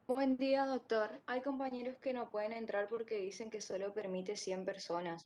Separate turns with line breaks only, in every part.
Buen día, doctor. Hay compañeros que no pueden entrar porque dicen que solo permite 100 personas.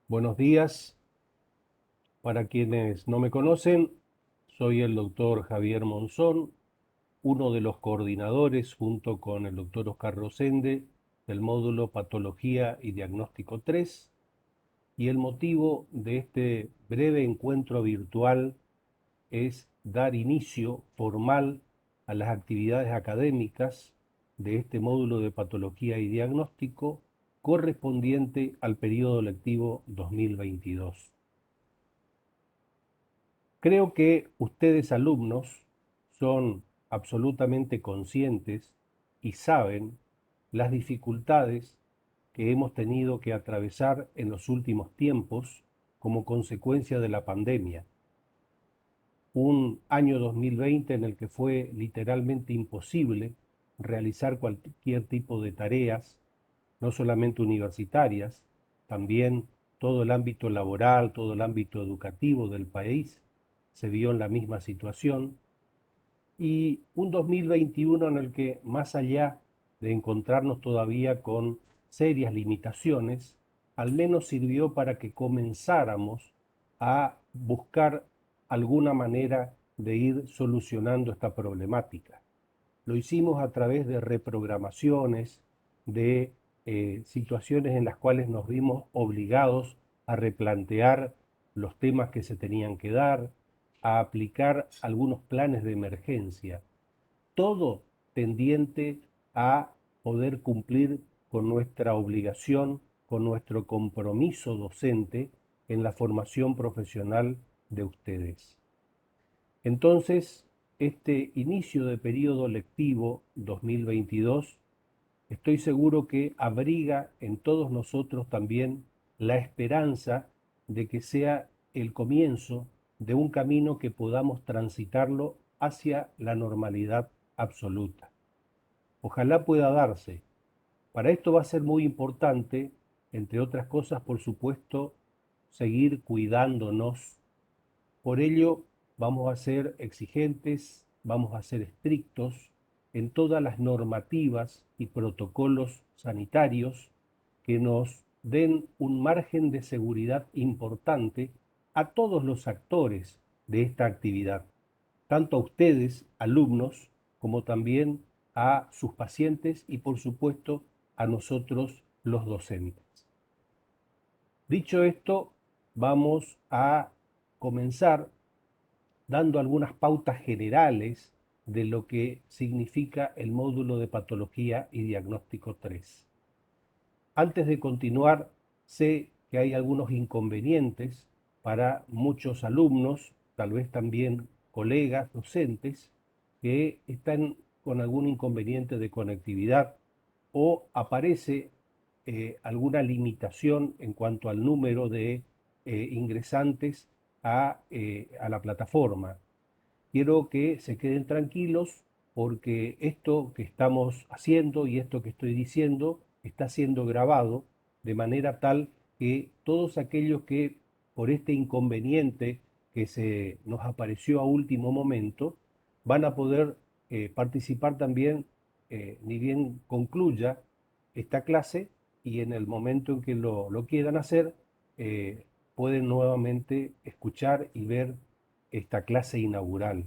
Buenos días. Para quienes no me conocen, soy el doctor Javier Monzón, uno de los coordinadores junto con el doctor Oscar Rosende del módulo Patología y Diagnóstico 3, y el motivo de este breve encuentro virtual es dar inicio formal a las actividades académicas de este módulo de Patología y Diagnóstico correspondiente al periodo lectivo 2022. Creo que ustedes alumnos son absolutamente conscientes y saben las dificultades que hemos tenido que atravesar en los últimos tiempos como consecuencia de la pandemia. Un año 2020 en el que fue literalmente imposible realizar cualquier tipo de tareas, no solamente universitarias, también todo el ámbito laboral, todo el ámbito educativo del país se vio en la misma situación, y un 2021 en el que, más allá de encontrarnos todavía con serias limitaciones, al menos sirvió para que comenzáramos a buscar alguna manera de ir solucionando esta problemática. Lo hicimos a través de reprogramaciones, de situaciones en las cuales nos vimos obligados a replantear los temas que se tenían que dar, a aplicar algunos planes de emergencia, todo tendiente a poder cumplir con nuestra obligación, con nuestro compromiso docente en la formación profesional de ustedes. Entonces, este inicio de periodo lectivo 2022, estoy seguro que abriga en todos nosotros también la esperanza de que sea el comienzo de un camino que podamos transitarlo hacia la normalidad absoluta. Ojalá pueda darse. Para esto va a ser muy importante, entre otras cosas, por supuesto, seguir cuidándonos. Por ello, vamos a ser exigentes, vamos a ser estrictos en todas las normativas y protocolos sanitarios que nos den un margen de seguridad importante a todos los actores de esta actividad, tanto a ustedes, alumnos, como también a sus pacientes y, por supuesto, a nosotros, los docentes. Dicho esto, vamos a comenzar dando algunas pautas generales de lo que significa el módulo de patología y diagnóstico 3. Antes de continuar, sé que hay algunos inconvenientes para muchos alumnos, tal vez también colegas, docentes, que están con algún inconveniente de conectividad o aparece alguna limitación en cuanto al número de ingresantes a la plataforma. Quiero que se queden tranquilos porque esto que estamos haciendo y esto que estoy diciendo está siendo grabado de manera tal que todos aquellos que por este inconveniente que se nos apareció a último momento van a poder participar también, ni bien concluya esta clase, y en el momento en que lo quieran hacer, pueden nuevamente escuchar y ver esta clase inaugural.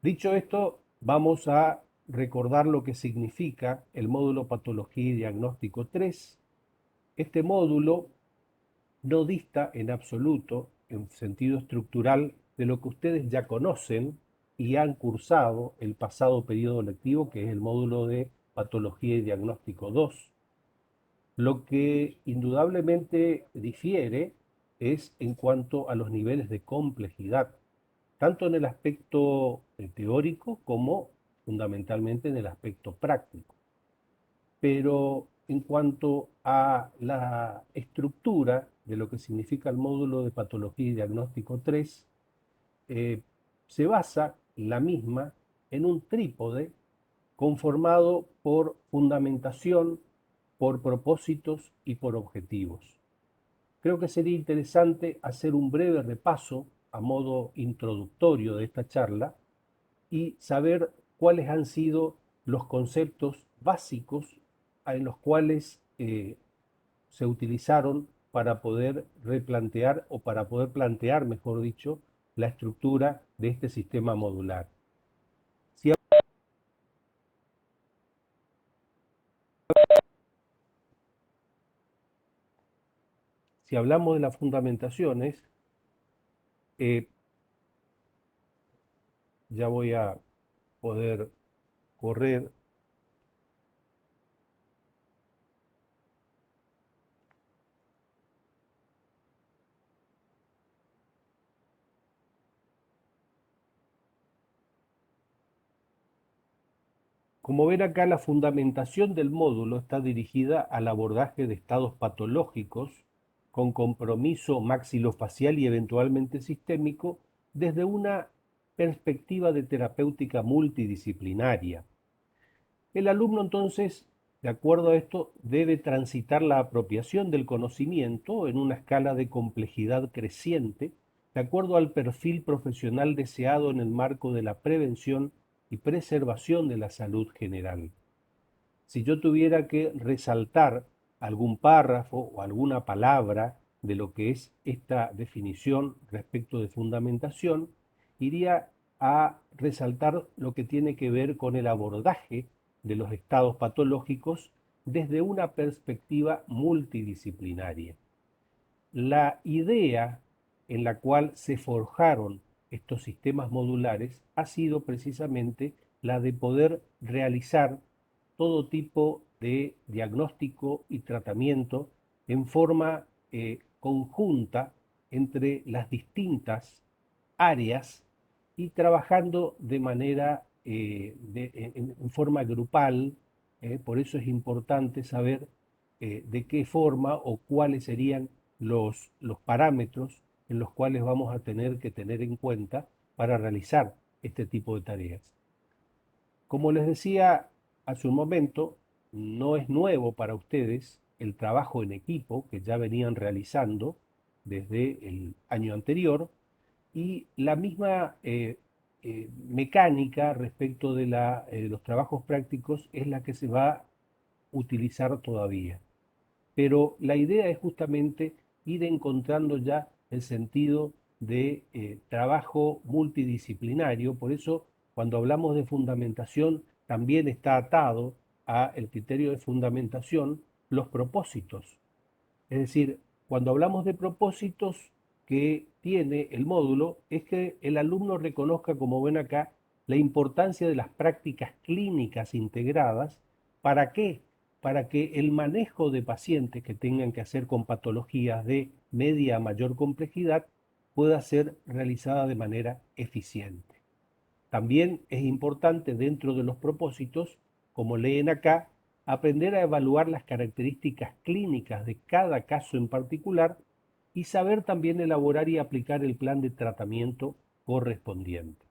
Dicho esto, vamos a recordar lo que significa el módulo Patología y Diagnóstico 3. este módulo no dista en absoluto, en sentido estructural, de lo que ustedes ya conocen y han cursado el pasado periodo lectivo, que es el módulo de Patología y Diagnóstico 2. Lo que indudablemente difiere es en cuanto a los niveles de complejidad, tanto en el aspecto teórico como fundamentalmente en el aspecto práctico. Pero en cuanto a la estructura de lo que significa el módulo de Patología y Diagnóstico 3, se basa la misma en un trípode conformado por fundamentación, por propósitos y por objetivos. Creo que sería interesante hacer un breve repaso a modo introductorio de esta charla y saber cuáles han sido los conceptos básicos en los cuales se utilizaron para poder replantear o para poder plantear, mejor dicho, la estructura de este sistema modular. Si, si hablamos de las fundamentaciones, ya voy a poder correr. Como ven acá, la fundamentación del módulo está dirigida al abordaje de estados patológicos con compromiso maxilofacial y eventualmente sistémico desde una perspectiva de terapéutica multidisciplinaria. El alumno entonces, de acuerdo a esto, debe transitar la apropiación del conocimiento en una escala de complejidad creciente, de acuerdo al perfil profesional deseado en el marco de la prevención y preservación de la salud general. Si yo tuviera que resaltar algún párrafo o alguna palabra de lo que es esta definición respecto de fundamentación, iría a resaltar lo que tiene que ver con el abordaje de los estados patológicos desde una perspectiva multidisciplinaria. La idea en la cual se forjaron estos sistemas modulares ha sido precisamente la de poder realizar todo tipo de diagnóstico y tratamiento en forma conjunta entre las distintas áreas y trabajando de manera, en forma grupal. Por eso es importante saber de qué forma o cuáles serían los parámetros en los cuales vamos a tener que tener en cuenta para realizar este tipo de tareas. Como les decía hace un momento, no es nuevo para ustedes el trabajo en equipo que ya venían realizando desde el año anterior y la misma mecánica respecto de los trabajos prácticos es la que se va a utilizar todavía. Pero la idea es justamente ir encontrando ya el sentido de trabajo multidisciplinario. Por eso, cuando hablamos de fundamentación, también está atado a el criterio de fundamentación los propósitos. Es decir, cuando hablamos de propósitos que tiene el módulo, es que el alumno reconozca, como ven acá, la importancia de las prácticas clínicas integradas. ¿Para qué? Para que el manejo de pacientes que tengan que hacer con patologías de media a mayor complejidad pueda ser realizada de manera eficiente. También es importante dentro de los propósitos, como leen acá, aprender a evaluar las características clínicas de cada caso en particular y saber también elaborar y aplicar el plan de tratamiento correspondiente.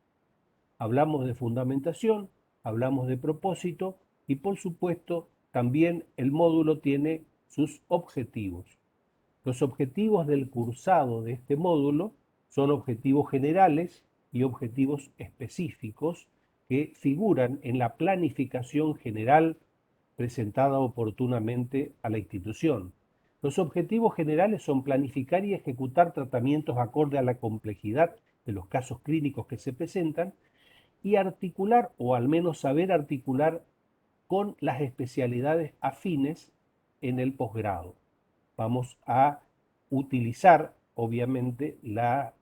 Hablamos de fundamentación, hablamos de propósito y por supuesto también el módulo tiene sus objetivos. Los objetivos del cursado de este módulo son objetivos generales y objetivos específicos que figuran en la planificación general presentada oportunamente a la institución. Los objetivos generales son planificar y ejecutar tratamientos acorde a la complejidad de los casos clínicos que se presentan y articular, o al menos saber articular, con las especialidades afines en el posgrado. vamos a utilizar, obviamente, la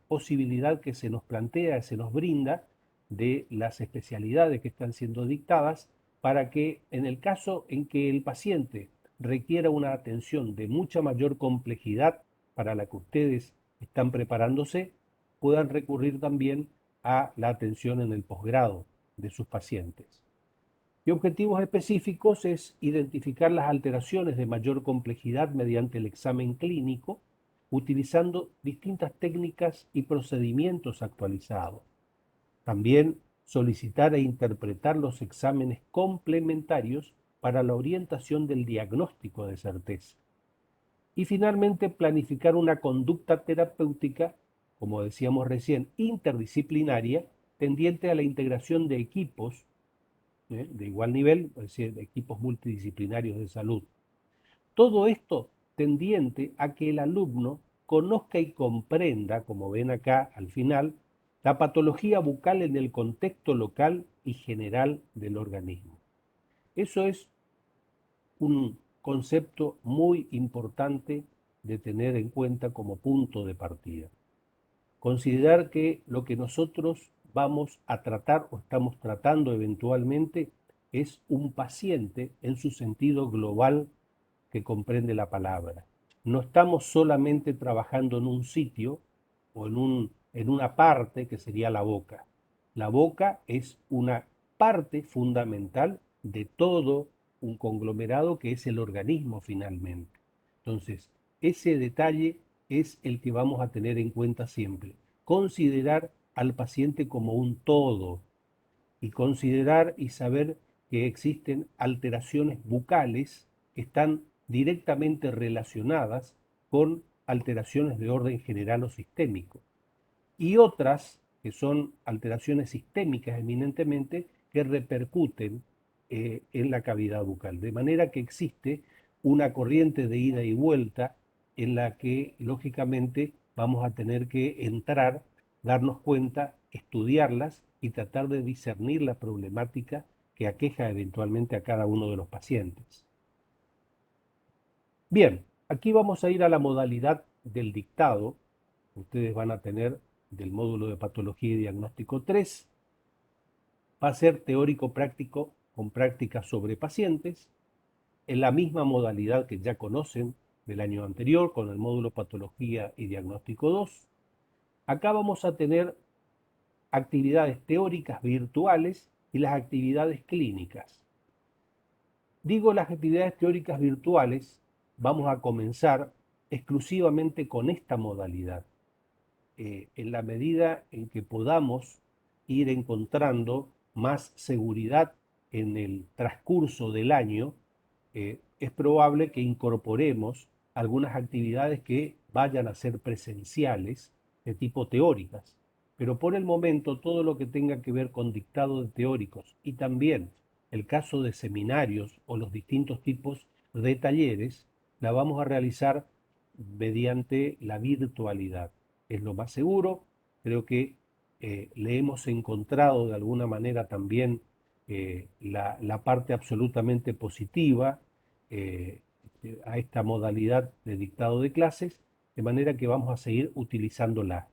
posibilidad que se nos plantea, se nos brinda de las especialidades que están siendo dictadas para que en el caso en que el paciente requiera una atención de mucha mayor complejidad para la que ustedes están preparándose, puedan recurrir también a la atención en el posgrado de sus pacientes. Y objetivos específicos es identificar las alteraciones de mayor complejidad mediante el examen clínico, utilizando distintas técnicas y procedimientos actualizados. También solicitar e interpretar los exámenes complementarios para la orientación del diagnóstico de certeza. Y finalmente, planificar una conducta terapéutica, como decíamos recién, interdisciplinaria, tendiente a la integración de equipos de igual nivel, es decir, de equipos multidisciplinarios de salud. Todo esto tendiente a que el alumno conozca y comprenda, como ven acá al final, la patología bucal en el contexto local y general del organismo. Eso es un concepto muy importante de tener en cuenta como punto de partida. Considerar que lo que nosotros vamos a tratar o estamos tratando eventualmente es un paciente en su sentido global que comprende la palabra. No estamos solamente trabajando en un sitio o en una parte que sería la boca. La boca es una parte fundamental de todo un conglomerado que es el organismo finalmente. Entonces, ese detalle es el que vamos a tener en cuenta siempre. Considerar al paciente como un todo y considerar y saber que existen alteraciones bucales que están directamente relacionadas con alteraciones de orden general o sistémico y otras que son alteraciones sistémicas eminentemente que repercuten en la cavidad bucal. De manera que existe una corriente de ida y vuelta en la que lógicamente vamos a tener que entrar, darnos cuenta, estudiarlas y tratar de discernir la problemática que aqueja eventualmente a cada uno de los pacientes. Bien, aquí vamos a ir a la modalidad del dictado. Ustedes van a tener del módulo de patología y diagnóstico 3. Va a ser teórico práctico con prácticas sobre pacientes, en la misma modalidad que ya conocen del año anterior con el módulo patología y diagnóstico 2. Acá vamos a tener actividades teóricas virtuales y las actividades clínicas. Digo las actividades teóricas virtuales, vamos a comenzar exclusivamente con esta modalidad. En la medida en que podamos ir encontrando más seguridad en el transcurso del año, es probable que incorporemos algunas actividades que vayan a ser presenciales de tipo teóricas. Pero por el momento todo lo que tenga que ver con dictado de teóricos y también el caso de seminarios o los distintos tipos de talleres, la vamos a realizar mediante la virtualidad. Es lo más seguro, creo que le hemos encontrado de alguna manera también la parte absolutamente positiva a esta modalidad de dictado de clases, de manera que vamos a seguir utilizándola.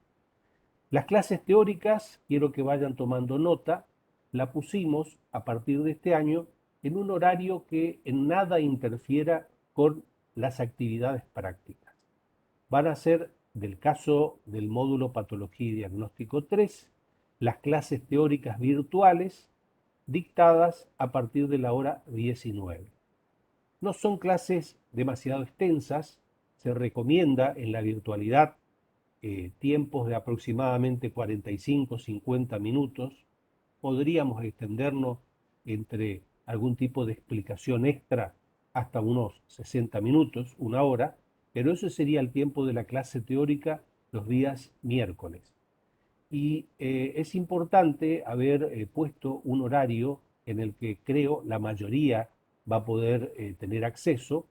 Las clases teóricas, quiero que vayan tomando nota, la pusimos a partir de este año en un horario que en nada interfiera con las actividades prácticas. Van a ser, del caso del módulo Patología y Diagnóstico 3, las clases teóricas virtuales dictadas a partir de la hora 19. No son clases demasiado extensas, se recomienda en la virtualidad tiempos de aproximadamente 45-50 minutos. Podríamos extendernos entre algún tipo de explicación extra hasta unos 60 minutos, una hora, pero ese sería el tiempo de la clase teórica los días miércoles. Y es importante haber puesto un horario en el que creo la mayoría va a poder tener acceso,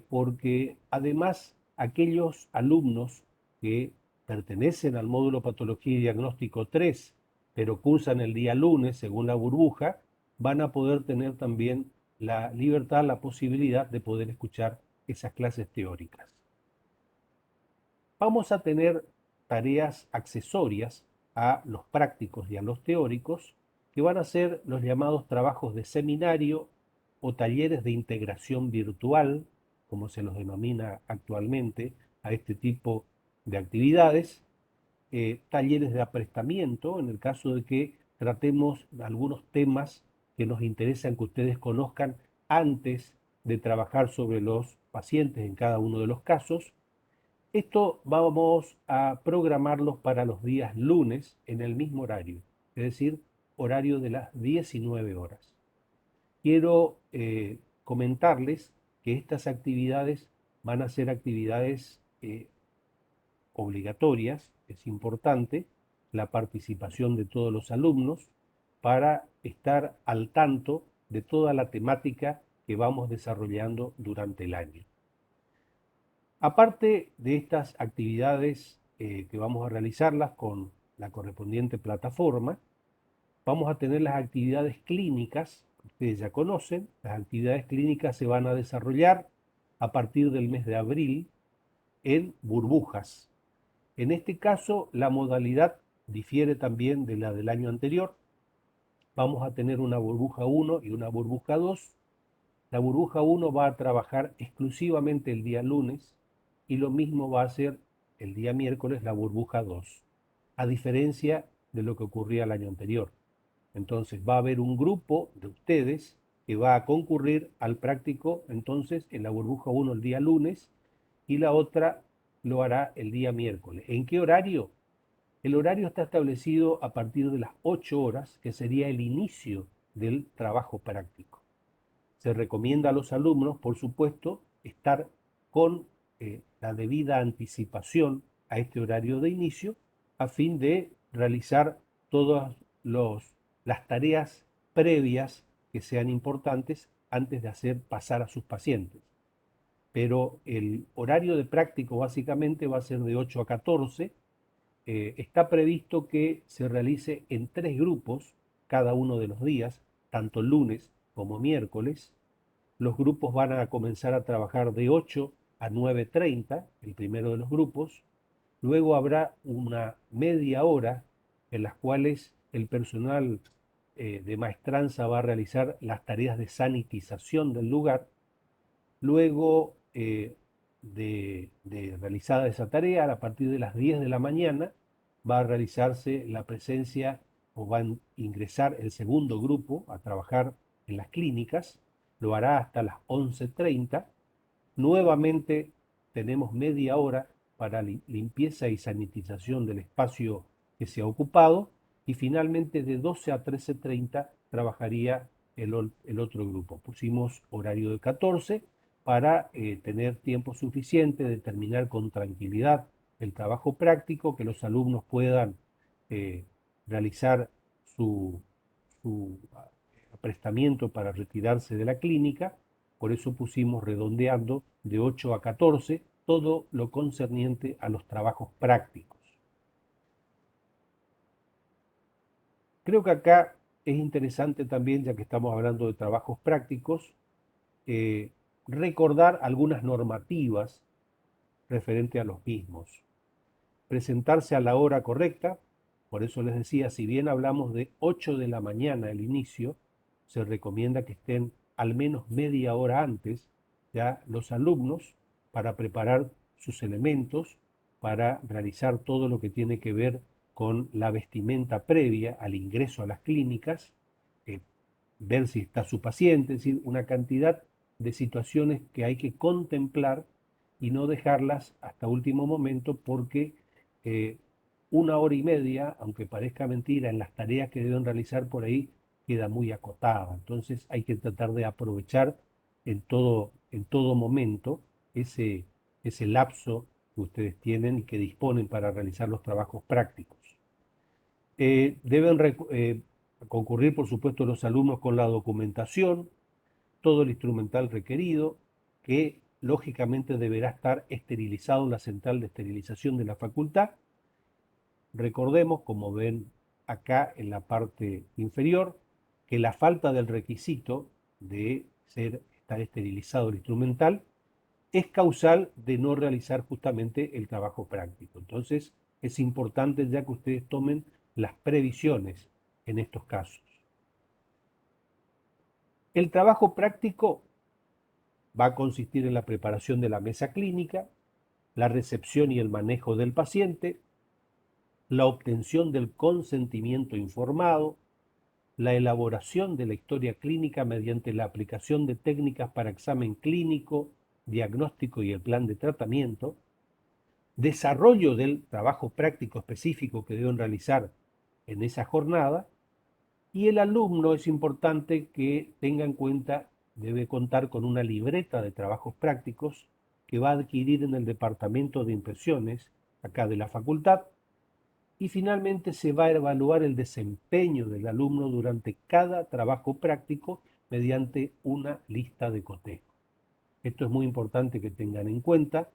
porque además aquellos alumnos que pertenecen al módulo Patología y Diagnóstico 3, pero cursan el día lunes según la burbuja, van a poder tener también la libertad, la posibilidad de poder escuchar esas clases teóricas. Vamos a tener tareas accesorias a los prácticos y a los teóricos, que van a ser los llamados trabajos de seminario o talleres de integración virtual, como se los denomina actualmente a este tipo de actividades, talleres de aprestamiento, en el caso de que tratemos algunos temas que nos interesan que ustedes conozcan antes de trabajar sobre los pacientes en cada uno de los casos. Esto vamos a programarlos para los días lunes en el mismo horario, es decir, horario de las 19 horas. Quiero comentarles que estas actividades van a ser actividades obligatorias. Es importante la participación de todos los alumnos para estar al tanto de toda la temática que vamos desarrollando durante el año. Aparte de estas actividades que vamos a realizarlas con la correspondiente plataforma, vamos a tener las actividades clínicas, que ustedes ya conocen. Las actividades clínicas se van a desarrollar a partir del mes de abril en burbujas. En este caso, la modalidad difiere también de la del año anterior. Vamos a tener una burbuja 1 y una burbuja 2. La burbuja 1 va a trabajar exclusivamente el día lunes y lo mismo va a ser el día miércoles la burbuja 2, a diferencia de lo que ocurría el año anterior. Entonces va a haber un grupo de ustedes que va a concurrir al práctico entonces en la burbuja 1 el día lunes y la otra lo hará el día miércoles. ¿En qué horario? El horario está establecido a partir de las 8 horas, que sería el inicio del trabajo práctico. Se recomienda a los alumnos, por supuesto, estar con la debida anticipación a este horario de inicio a fin de realizar todas las tareas previas que sean importantes antes de pasar a sus pacientes. Pero el horario de práctico básicamente va a ser de 8 a 14. Está previsto que se realice en 3 grupos cada uno de los días, tanto lunes como miércoles. Los grupos van a comenzar a trabajar de 8 a 9:30, el primero de los grupos. Luego habrá una media hora en las cuales el personal de maestranza va a realizar las tareas de sanitización del lugar. Luego de realizada esa tarea, a partir de las 10 de la mañana, va a realizarse la presencia o van a ingresar el segundo grupo a trabajar en las clínicas. Lo hará hasta las 11:30. Nuevamente tenemos media hora para limpieza y sanitización del espacio que se ha ocupado y finalmente de 12 a 13:30 trabajaría el otro grupo. Pusimos horario de 14 para tener tiempo suficiente de terminar con tranquilidad el trabajo práctico, que los alumnos puedan realizar su aprestamiento para retirarse de la clínica. Por eso pusimos redondeando de 8 a 14 todo lo concerniente a los trabajos prácticos. Creo que acá es interesante también, ya que estamos hablando de trabajos prácticos, recordar algunas normativas referente a los mismos. Presentarse a la hora correcta, por eso les decía, si bien hablamos de 8 de la mañana el inicio, se recomienda que estén al menos media hora antes ya los alumnos para preparar sus elementos, para realizar todo lo que tiene que ver con la vestimenta previa al ingreso a las clínicas, ver si está su paciente, es decir, una cantidad de situaciones que hay que contemplar y no dejarlas hasta último momento porque una hora y media, aunque parezca mentira, en las tareas que deben realizar por ahí queda muy acotada. Entonces hay que tratar de aprovechar en todo momento ese lapso que ustedes tienen y que disponen para realizar los trabajos prácticos. Deben concurrir, por supuesto, los alumnos con la documentación, todo el instrumental requerido, que lógicamente deberá estar esterilizado en la central de esterilización de la facultad. Recordemos, como ven acá en la parte inferior, que la falta del requisito de estar esterilizado el instrumental es causal de no realizar justamente el trabajo práctico. Entonces, es importante ya que ustedes tomen las previsiones en estos casos. El trabajo práctico va a consistir en la preparación de la mesa clínica, la recepción y el manejo del paciente, la obtención del consentimiento informado, la elaboración de la historia clínica mediante la aplicación de técnicas para examen clínico, diagnóstico y el plan de tratamiento, desarrollo del trabajo práctico específico que deben realizar en esa jornada, y el alumno es importante que tenga en cuenta, debe contar con una libreta de trabajos prácticos que va a adquirir en el departamento de impresiones acá de la facultad, y finalmente se va a evaluar el desempeño del alumno durante cada trabajo práctico mediante una lista de cotejo. Esto es muy importante que tengan en cuenta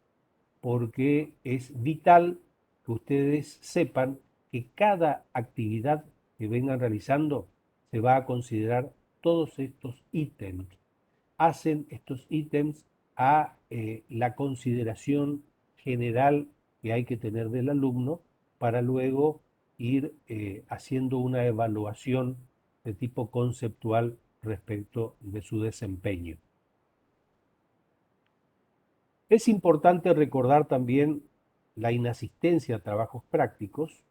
porque es vital que ustedes sepan que cada actividad que vengan realizando se va a considerar todos estos ítems. Hacen estos ítems a la consideración general que hay que tener del alumno para luego ir haciendo una evaluación de tipo conceptual respecto de su desempeño. Es importante recordar también la inasistencia a trabajos prácticos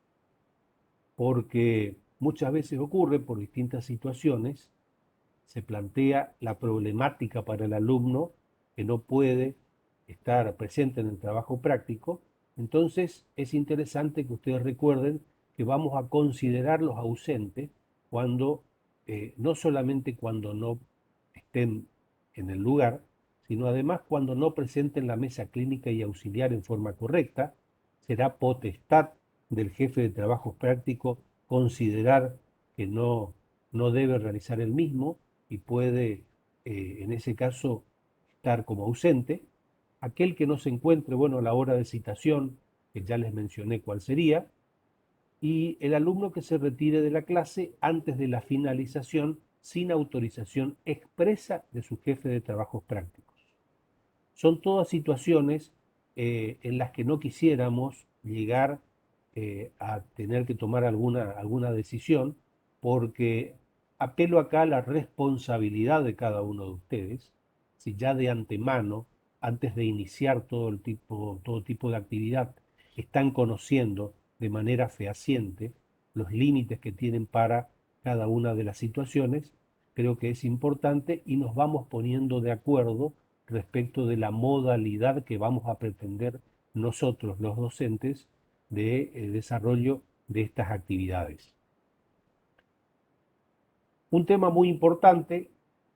porque muchas veces ocurre por distintas situaciones, se plantea la problemática para el alumno que no puede estar presente en el trabajo práctico. Entonces es interesante que ustedes recuerden que vamos a considerar los ausentes cuando, no solamente cuando no estén en el lugar, sino además cuando no presenten la mesa clínica y auxiliar en forma correcta. Será potestad del jefe de trabajos prácticos considerar que no debe realizar el mismo y puede, en ese caso, estar como ausente. Aquel que no se encuentre, bueno, a la hora de citación, que ya les mencioné cuál sería, y el alumno que se retire de la clase antes de la finalización sin autorización expresa de su jefe de trabajos prácticos. Son todas situaciones en las que no quisiéramos llegar a tener que tomar alguna decisión, porque apelo acá a la responsabilidad de cada uno de ustedes, si ya de antemano, antes de iniciar todo tipo de actividad, están conociendo de manera fehaciente los límites que tienen para cada una de las situaciones, creo que es importante y nos vamos poniendo de acuerdo respecto de la modalidad que vamos a pretender nosotros, los docentes, de desarrollo de estas actividades. Un tema muy importante,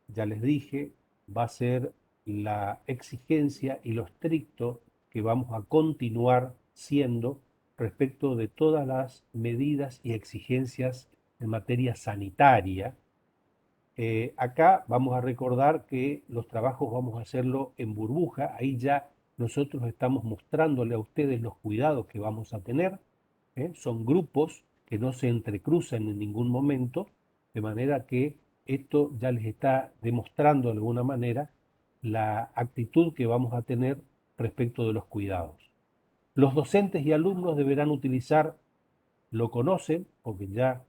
ya les dije, va a ser la exigencia y lo estricto que vamos a continuar siendo respecto de todas las medidas y exigencias en materia sanitaria. Acá vamos a recordar que los trabajos vamos a hacerlo en burbuja, ahí ya nosotros estamos mostrándole a ustedes los cuidados que vamos a tener, son grupos que no se entrecruzan en ningún momento, de manera que esto ya les está demostrando de alguna manera la actitud que vamos a tener respecto de los cuidados. Los docentes y alumnos deberán utilizar, lo conocen, porque ya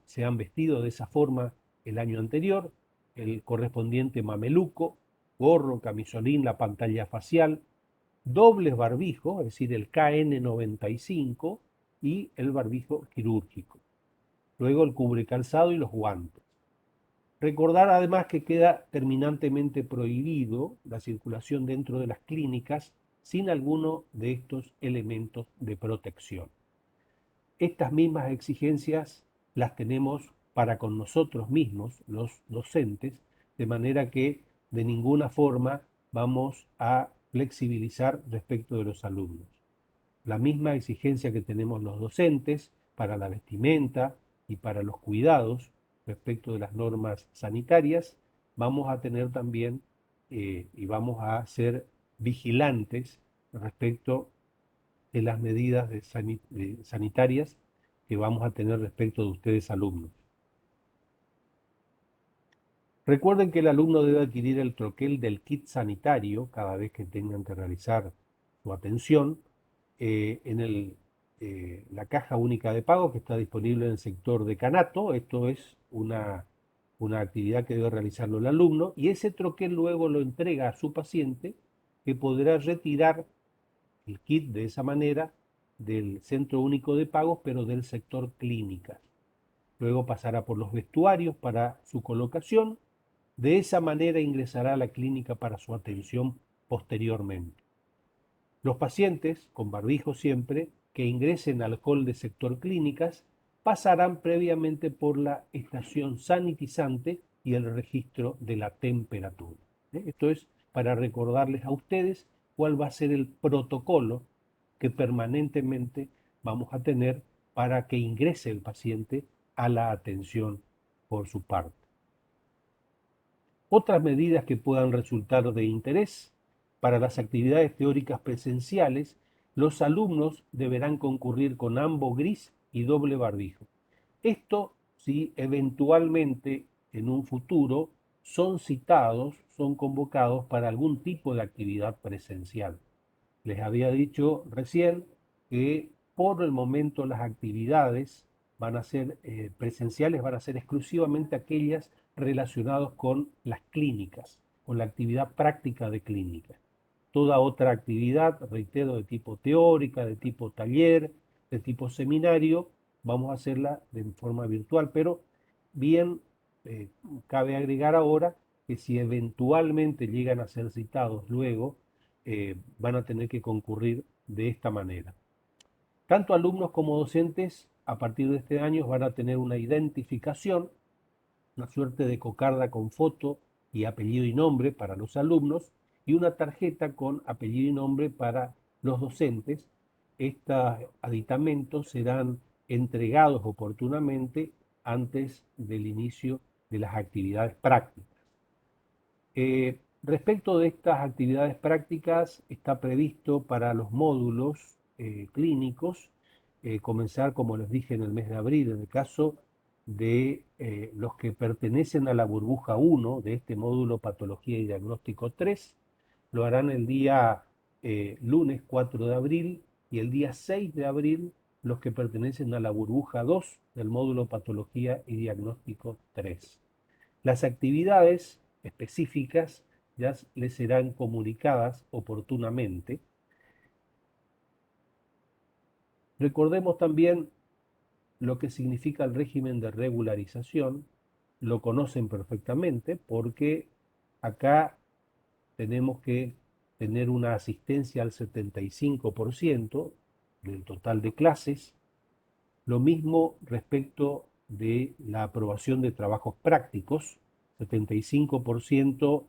se han vestido de esa forma el año anterior, el correspondiente mameluco, gorro, camisolín, la pantalla facial, dobles barbijos, es decir, el KN95 y el barbijo quirúrgico. Luego el cubrecalzado y los guantes. Recordar además que queda terminantemente prohibido la circulación dentro de las clínicas sin alguno de estos elementos de protección. Estas mismas exigencias las tenemos para con nosotros mismos, los docentes, de manera que de ninguna forma vamos a flexibilizar respecto de los alumnos. La misma exigencia que tenemos los docentes para la vestimenta y para los cuidados respecto de las normas sanitarias, vamos a tener también y vamos a ser vigilantes respecto de las medidas sanitarias que vamos a tener respecto de ustedes alumnos. Recuerden que el alumno debe adquirir el troquel del kit sanitario cada vez que tengan que realizar su atención en la caja única de pago que está disponible en el sector decanato. Esto es una actividad que debe realizarlo el alumno y ese troquel luego lo entrega a su paciente que podrá retirar el kit de esa manera del centro único de pagos, pero del sector clínica. Luego pasará por los vestuarios para su colocación. De esa manera ingresará a la clínica para su atención posteriormente. Los pacientes, con barbijo siempre, que ingresen al hall de sector clínicas, pasarán previamente por la estación sanitizante y el registro de la temperatura. Esto es para recordarles a ustedes cuál va a ser el protocolo que permanentemente vamos a tener para que ingrese el paciente a la atención por su parte. Otras medidas que puedan resultar de interés: para las actividades teóricas presenciales, los alumnos deberán concurrir con ambos gris y doble barbijo. Esto si eventualmente en un futuro son citados, son convocados para algún tipo de actividad presencial. Les había dicho recién que por el momento las actividades van a ser presenciales, van a ser exclusivamente aquellas relacionadas con las clínicas, con la actividad práctica de clínica. Toda otra actividad, reitero, de tipo teórica, de tipo taller, de tipo seminario, vamos a hacerla de forma virtual, pero bien cabe agregar ahora que si eventualmente llegan a ser citados luego, van a tener que concurrir de esta manera. Tanto alumnos como docentes a partir de este año van a tener una identificación, una suerte de cocarda con foto y apellido y nombre para los alumnos y una tarjeta con apellido y nombre para los docentes. Estos aditamentos serán entregados oportunamente antes del inicio de las actividades prácticas. Respecto de estas actividades prácticas, está previsto para los módulos clínicos comenzar, como les dije, en el mes de abril. En el caso de los que pertenecen a la burbuja 1 de este módulo Patología y Diagnóstico 3, lo harán el día lunes 4 de abril y el día 6 de abril los que pertenecen a la burbuja 2 del módulo Patología y Diagnóstico 3. Las actividades específicas ya les serán comunicadas oportunamente. Recordemos también lo que significa el régimen de regularización. Lo conocen perfectamente porque acá tenemos que tener una asistencia al 75% del total de clases. Lo mismo respecto de la aprobación de trabajos prácticos, 75%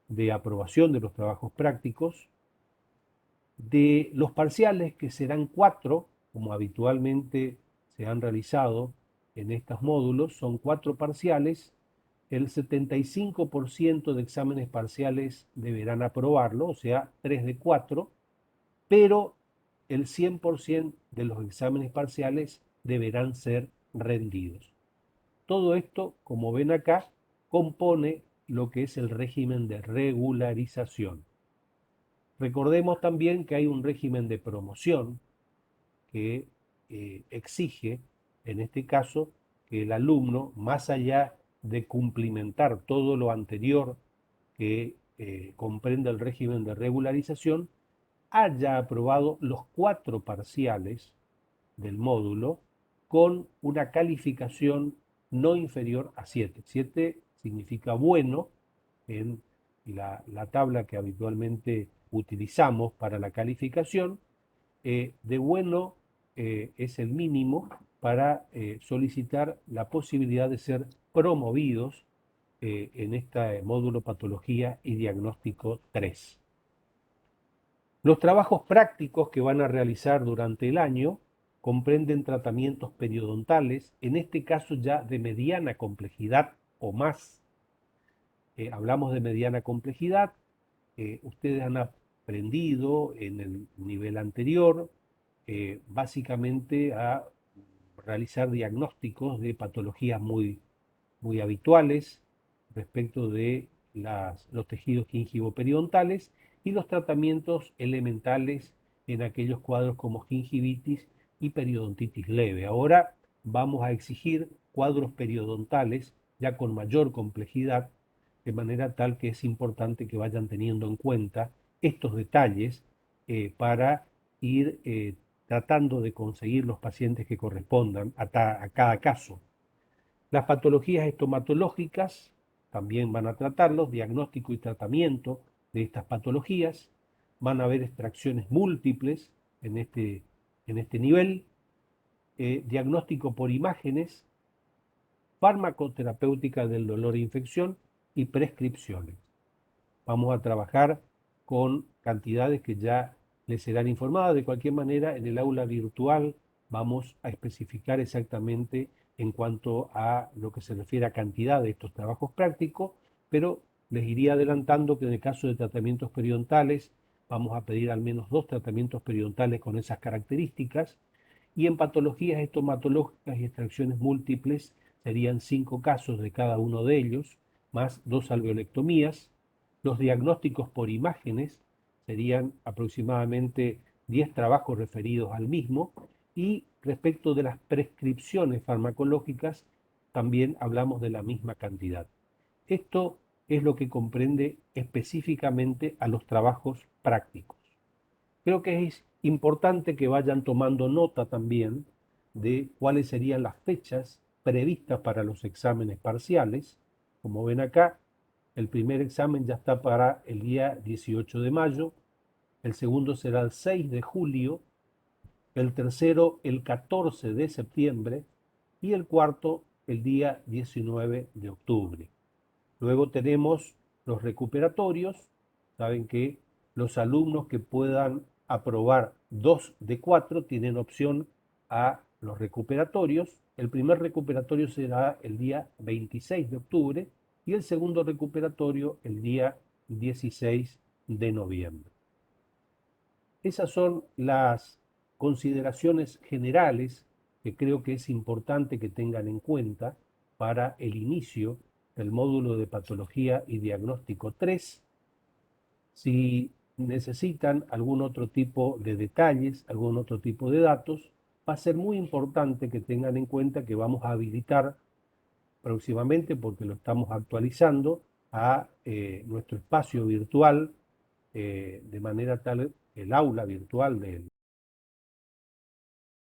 de aprobación de los trabajos prácticos, de los parciales, que serán 4, como habitualmente se han realizado en estos módulos, son 4 parciales. El 75% de exámenes parciales deberán aprobarlo, o sea, 3 de 4, pero el 100% de los exámenes parciales deberán ser rendidos. Todo esto, como ven acá, compone lo que es el régimen de regularización. Recordemos también que hay un régimen de promoción que exige, en este caso, que el alumno, más allá de cumplimentar todo lo anterior que comprende el régimen de regularización, haya aprobado los 4 parciales del módulo con una calificación no inferior a 7. 7 significa bueno en la tabla que habitualmente utilizamos para la calificación. De bueno es el mínimo para solicitar la posibilidad de ser promovidos en este módulo Patología y Diagnóstico 3. Los trabajos prácticos que van a realizar durante el año comprenden tratamientos periodontales, en este caso ya de mediana complejidad o más. Hablamos de mediana complejidad. Ustedes han aprendido en el nivel anterior básicamente a realizar diagnósticos de patologías muy habituales, respecto de los tejidos gingivoperidontales y los tratamientos elementales en aquellos cuadros como gingivitis y periodontitis leve. Ahora vamos a exigir cuadros periodontales ya con mayor complejidad, de manera tal que es importante que vayan teniendo en cuenta estos detalles para ir tratando de conseguir los pacientes que correspondan a cada caso. Las patologías estomatológicas también van a tratarlos, diagnóstico y tratamiento de estas patologías. Van a haber extracciones múltiples en este nivel, diagnóstico por imágenes, farmacoterapéutica del dolor e infección y prescripciones. Vamos a trabajar con cantidades que ya les serán informadas. De cualquier manera, en el aula virtual vamos a especificar exactamente en cuanto a lo que se refiere a cantidad de estos trabajos prácticos, pero les iría adelantando que en el caso de tratamientos periodontales vamos a pedir al menos 2 tratamientos periodontales con esas características, y en patologías estomatológicas y extracciones múltiples serían 5 casos de cada uno de ellos, más 2 alveolectomías. Los diagnósticos por imágenes serían aproximadamente 10 trabajos referidos al mismo, y respecto de las prescripciones farmacológicas también hablamos de la misma cantidad. Esto es lo que comprende específicamente a los trabajos prácticos. Creo que es importante que vayan tomando nota también de cuáles serían las fechas previstas para los exámenes parciales. Como ven acá, el primer examen ya está para el día 18 de mayo, el segundo será el 6 de julio, el tercero el 14 de septiembre y el cuarto el día 19 de octubre. Luego tenemos los recuperatorios. Saben que los alumnos que puedan aprobar 2 de 4 tienen opción a los recuperatorios. El primer recuperatorio será el día 26 de octubre y el segundo recuperatorio el día 16 de noviembre. Esas son las consideraciones generales que creo que es importante que tengan en cuenta para el inicio del módulo de patología y diagnóstico 3. Si necesitan algún otro tipo de detalles, algún otro tipo de datos, va a ser muy importante que tengan en cuenta que vamos a habilitar próximamente, porque lo estamos actualizando, a nuestro espacio virtual, de manera tal, el aula virtual del